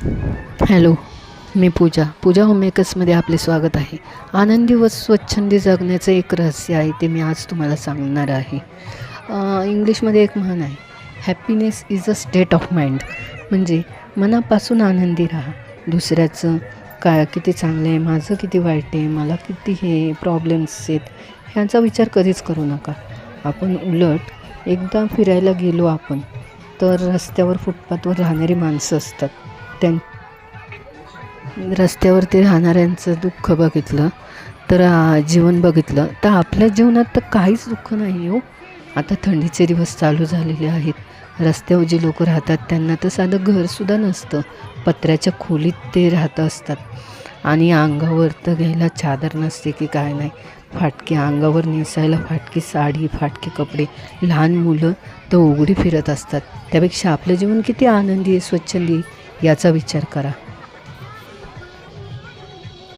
Hello, मी पूजा होममेकर्समध्ये आपले स्वागत आहे. आनंदी व स्वच्छंदी जगण्याचं एक रहस्य आहे, ते मी आज तुम्हाला सांगणार आहे. इंग्लिशमध्ये एक म्हण आहे, happiness is a state of mind. म्हणजे मनापासून आनंदी राहा. दुसऱ्याचं काय किती चांगलं आहे, माझं किती वाईट आहे, मला किती हे प्रॉब्लेम्स आहेत, ह्यांचा विचार कधीच करू नका. आपण उलट एकदा फिरायला गेलो आपण, तर रस्त्यावर फुटपाथवर राहणारी माणसं असतात. रस्त्यावरती राहणाऱ्यांचं दुःख बघितलं तर जीवन बघितलं तर आपल्या जीवनात तर काहीच दुःख नाही हो. आता थंडीचे दिवस चालू झालेले आहेत. रस्त्यावर जे लोक राहतात त्यांना तर साधं घरसुद्धा नसतं, पत्र्याच्या खोलीत ते राहत असतात. आणि अंगावर तर घ्यायला चादर नसते की काय नाही, फाटके अंगावर नेसायला फाटकी साडी, फाटके कपडे, लहान मुलं तर उघडी फिरत असतात. त्यापेक्षा आपलं जीवन किती आनंदी आहे, स्वच्छंदी, याचा विचार करा.